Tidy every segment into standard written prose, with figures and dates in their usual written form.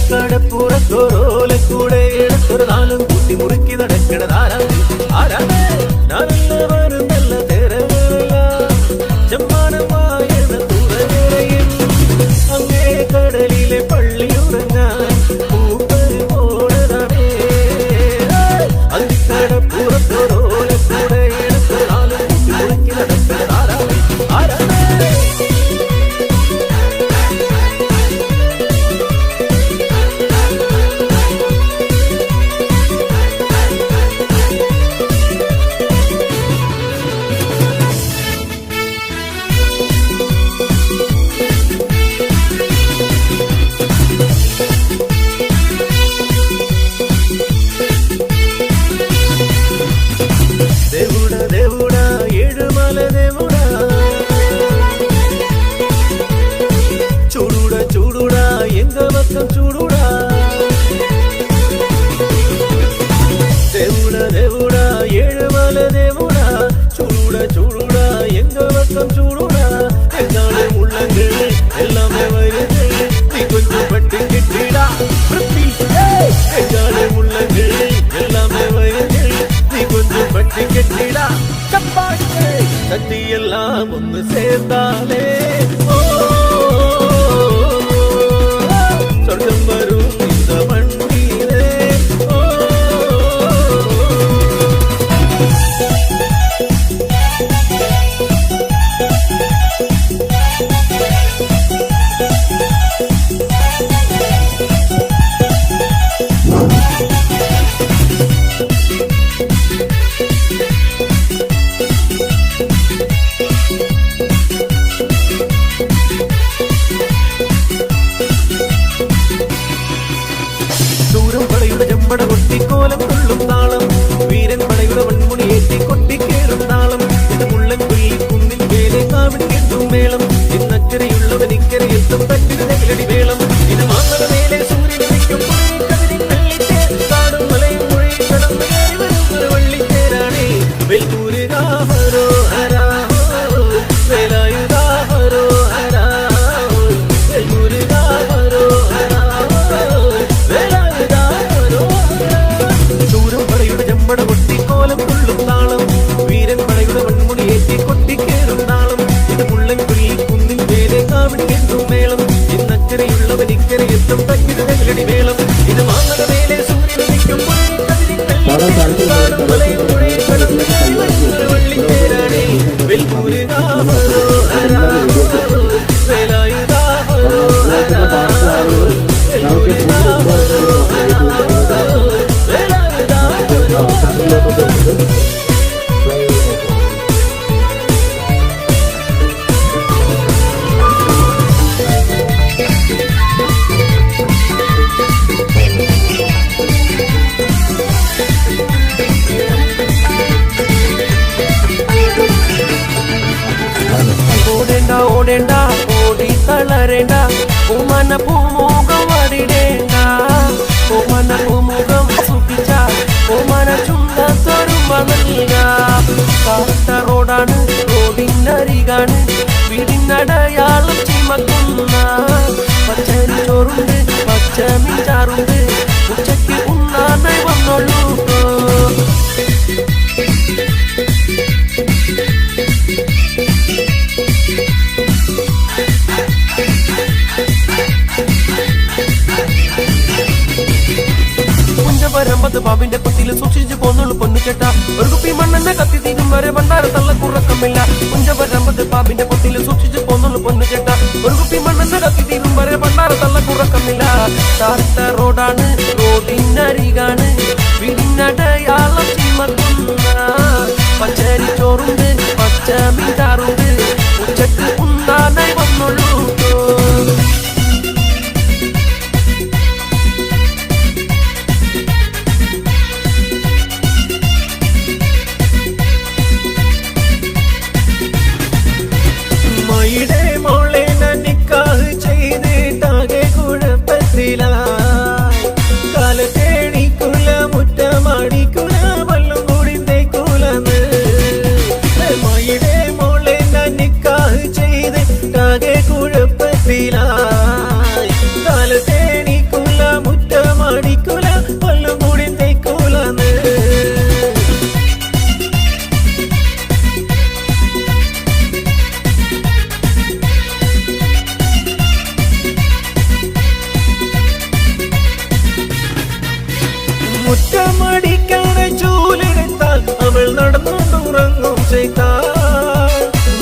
അന്തിക്കടപ്പുറത്തോരോലക്കൂടെ എടുത്തൊരു നാളും കൂട്ടി മുറുക്കി നടക്കണതാരാ ആരാണ് ഞാനെല്ലാവരും നല്ല തേരവേല ചെമ്മാനമായ തുറവേറയിൽ അങ്ങേ കടലിലെ പള്ളിയുറങ്ങാൻ പൂപ്പര് പോണതാണേ അന്തിക്കടപ്പുറത്തോരോലക്കൂടെ എടുത്തൊരു നാളും കൂട്ടി മുറുക്കി നടക്കണതാരാ ആരാണ് దేవుడా దేవుడా ఏడుమల దేవుడా చూడుడా చూడుడా ఎంగ పక్కం చూడుడా దేవుడా దేవుడా ఏడుమల దేవుడా చూడుడా చూడుడా ఎంగ పక్కం చూడుడా എന്നാണ് മുള്ളങ്ങൾ എല്ലാമേ വരുത് നീ കൊഞ്ചു പട്ടി കിട്ടിടാ എന്നാണ് മുള്ളങ്ങൾ എല്ലാമേ വരുത് നീ കൊഞ്ചു പട്ടി കെട്ടിടാ சக்தியெல்லாம் ஒன்று சேர்ந்தாலே சொர்க்கம் வரும் இந்த மண்ணிலே ദൂരം പടയുടെ ചെമ്പട കൊട്ടിക്കോലം കൊള്ളും താളം വീരൻ പടയുടെ മൺമുണിയേറ്റി കൊട്ടിക്കേറും താളം ഇത് മുള്ളൻ കൊല്ലി കുന്നിൽ മേലെ കാവിടി കെട്ടും മേളം ഇന്നക്കരയുള്ളവൻ ഇക്കരയെത്തും പറ്റിരടി വേളം ഇത് മാങ്ങല മേലെ സൂര്യൻ നിൽക്കും കാടും മലയും മൊഴി കടന്നു കയറി വരും ഒരു വള്ളിത്തേരാണേ വെൽപൂരുകാഹരോ ഹരാഹോ വേലായുധാഹരോ ഹരാഹോ വെൽപൂരുകാഹരോ ഹരാഹോ ദൂരം പടയുടെ ചെമ്പട കൊട്ടിക്കോലം കൊള്ളും താളം വീരൻ പടയുടെ മൺമുണിയേറ്റി കൊട്ടിക്കേറും താളം ഇത് മുള്ളൻ കൊല്ലി കുന്നിൽ മേലെ കാവിടി കെട്ടും മേളം ഇന്നക്കരയുള്ളവൻ ഇക്കരയെത്തും പറ്റിരടി വേളം ഇത് മാങ്ങല മേലെ സൂര്യൻ നിൽക്കും വള്ളിത്തേരാണേ വെൽപൂരുകാഹരോ ഹരാഹോ വേലായുധാഹരോ ഹരാഹോ വെൽപൂരുകാഹരോ ഹരാഹോ വേലായുധാഹരോ ഓടേണ്ട ഓടേണ്ട ഓടി തളരേണ്ട ഉമ്മന പൂമുഖം വടിടേണ്ട ഉമ്മന പൂമുഖം സുഖിച്ച ഉമ്മന ചുണ്ടത്തൊരുമ നൽക കാട്ട റോഡാണ് റോഡിനരികാണ് വീടിനടയാളം ചിമക്കുന്ന പച്ചരി ചോറുണ്ട് പച്ചമീൻ ചാറുണ്ട് ഉച്ചയ്ക്ക് ഉണ്ണാനായി വന്നോളൂ കുഞ്ചപരമ്പത് പാമ്പിന്റെ കുത്തിയിൽ സൂക്ഷിച്ചു പോന്നുള്ളു പൊന്നു ചേട്ട ഒരു കുപ്പി മണ്ണെണ്ണ കത്തി തീരും വരെ ഭണ്ഡാര തള്ളക്കുറക്കമില്ല കുഞ്ചപരമ്പത് പാമ്പിന്റെ കുത്തിയിൽ സൂക്ഷിച്ചു പോന്നുള്ളു പൊന്നു ചേട്ട ഒരു കുപ്പി മണ്ണെണ്ണ കത്തി തീരും വരെ ഭണ്ഡാര തള്ളക്കുറക്കമില്ല താത്ത റോഡാണ് റോഡിനരികാണ് വീടിനടയാളം ചീമക്കുന്ന പച്ചരി ചോറുണ്ട് പച്ചമീൻ ചാറുണ്ട് ഉച്ചക്ക് ഉണ്ണാനായി വന്നുള്ളൂ മയുടെ മോളെ നിക്കാഹ് ചെയ്തിട്ടാകെ കുഴപ്പത്തിലാ കാലത്തേണിക്കുല മുറ്റമാടിക്കുല വല്ലും കൂടി തേക്കുലന്ന് മയുടെ മോളെ ചെയ്താൽ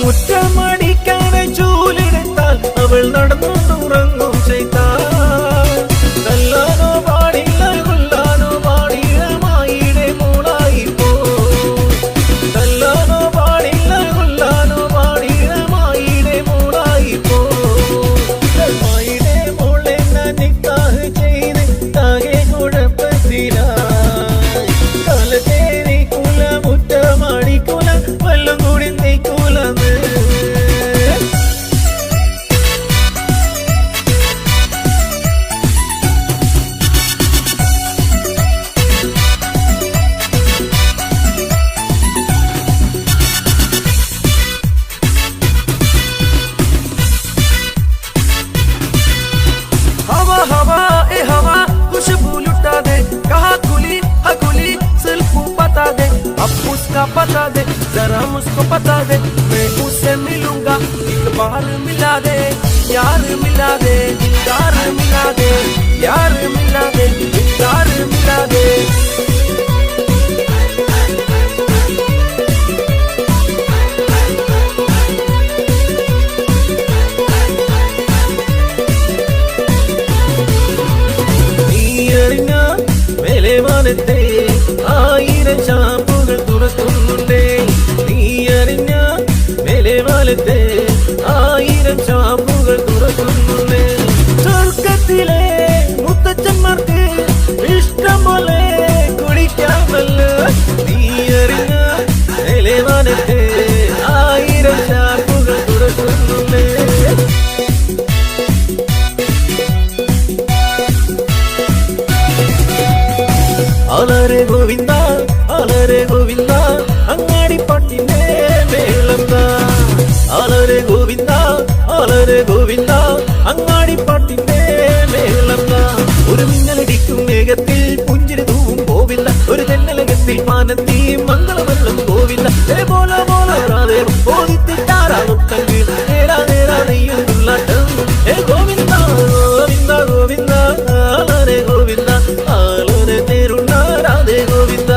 മുറ്റമടിക്കാതെ ചൂലെടുത്താൽ അവൾ നടന്നുറങ്ങും ചെയ്താൽ തല്ലാനോ പാടില്ല കൊല്ലാനോ പാടില്ല മായിടെ മോളായി പോ തല്ലാനോ പാടില്ല കൊല്ലാനോ പാടില്ല മായിടെ മോളായി പോ മായിടെ മോളെ നിക്കാഹ് ചെയ്ത് താകെ കുഴപ്പത്തിലായി കാലത്തേരി കുല മുറ്റമാടിക്കുല വല്ലം കൂടി നീക്കുലന്ന് हवा हवा ए हवा खुशबू लुटा दे कहा खुली हकुली सिल्फू बता दे अब उसका पता दे जरा मुझको पता दे मैं उससे मिलूंगा एक बार मिला दे यार मिला दे दिलदार मिला दे यार मिला दे दिलदार मिला दे മേലേവാനത്തെ 1000 ചാപ്പുകൾ തുറക്കുന്നുണ്ടേ നീ അറിഞ്ഞ മേലേവാനത്തെ 1000 ചാപ്പുകൾ തുറക്കുന്നുണ്ടേ സ്വർഗത്തിലെ മുത്തച്ഛന്മാർക്ക് ഇഷ്ടം പോലെ കുടിക്കാമല്ലോ നീ അറിഞ്ഞ മേലേവാനത്തെ 1000 ചാപ്പുകൾ തുറക്കുന്നുണ്ടേ അലരെ ഗോവിന്ദ അലരെ ഗോവിന്ദ അങ്ങാടിപ്പാട്ടിന്റെ മേളന്താ അലരെ ഗോവിന്ദ അലരെ ഗോവിന്ദ അങ്ങാടിപ്പാട്ടിന്റെ മേളന്താ ഒരു മിന്നലടിക്കും വേഗത്തിൽ പുഞ്ചിരി തൂവും പോവില്ല ഒരു തെന്നലകത്തിൽ മാനത്തി മംഗളമെല്ലാം പോവില്ല പോല പോലാതെ പോതിത്തിട്ടാറാമുട്ടെങ്കിൽ നേരാ നേരാ നെയ്യുള്ളാട്ടം ഗോവിന്ദ ഗോവിന്ദ ഗോവിന്ദ അലരെ ഗോവിന്ദ അലരെ തേരുണ്ണ രാധേ ഗോവിന്ദ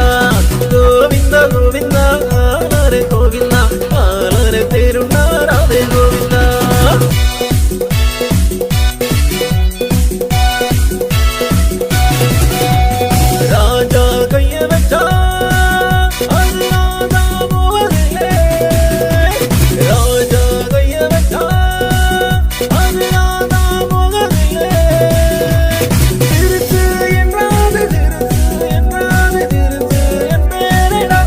ഗോവിന്ദ ഗോവിന്ദ അലരെ ഗോവിന്ദ അലരെ തേരുണ്ണ രാധേ ഗോവിന്ദ രാജാ കയ്യ വെച്ച അല്ലാതാ മോഹനിലേ രാജാ കയ്യ വെച്ച അല്ലാതാ മോഹനിലേ തിരുത്ത് എന്നാണ് തിരുത്ത് എന്നാണ് തിരുത്ത് എന്നേരടാ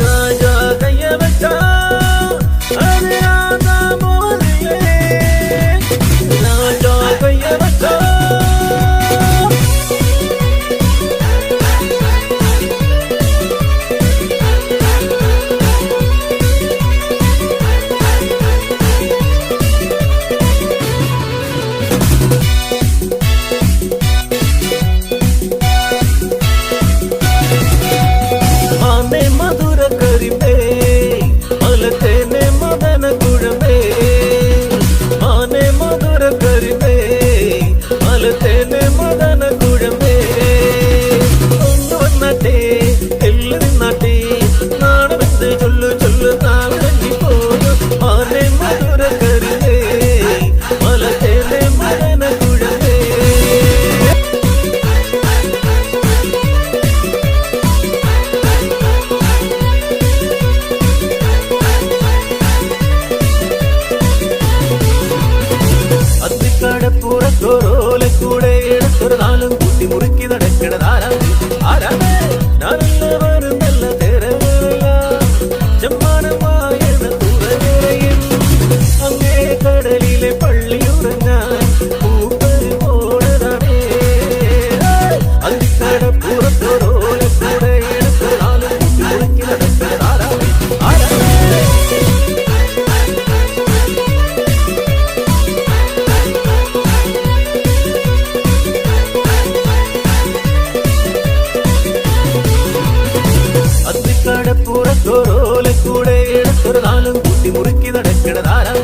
രാജാ കയ്യ വെച്ച അല്ലാതാ മോഹനിലേ രാജാ കയ്യ വെച്ച മാനെ മധുര കരിമ്പേ മലത്തേനെ മദന കുഴമ്പേ മാനെ മധുര കരിമ്പേ മലത്തേനെ മദന കുഴമ്പേ ഒന്ന് വന്നാട്ടെ എല്ലു നിന്നാട്ടെ നാണമെന്ത് ചൊല്ലു ചൊല്ലു നാളി പോന്നു മാനെ മധുര കരിമ്പേ മലത്തേനെ മദന കുഴമ്പേ അത്തിക്കടപ്പുറത്തോരോലെ കൂടെ എടുത്തൊരു നാളും കുട്ടി മുറുക്കി നടക്കണതാരാ ആരാണ് ഞാനെല്ലാവരും നല്ല തേരവല്ല ചെമ്മാനമായ തുറയും അങ്ങേ കടലിലെ പള്ളിയുറങ്ങാൻ പൂക്കൾ ഓടണമേ അത്തിക്കടപ്പുറത്തോരോലെ കൂടെ എടുത്തൊരു നാളും കുട്ടി മുറുക്കി നടക്കണതാരാ ആരാണ് അത്തിക്കടപ്പുറത്തോരോലെ കൂടെ എടുത്തൊരു നാളും കുട്ടി മുറുക്കി നടക്കണതാരാ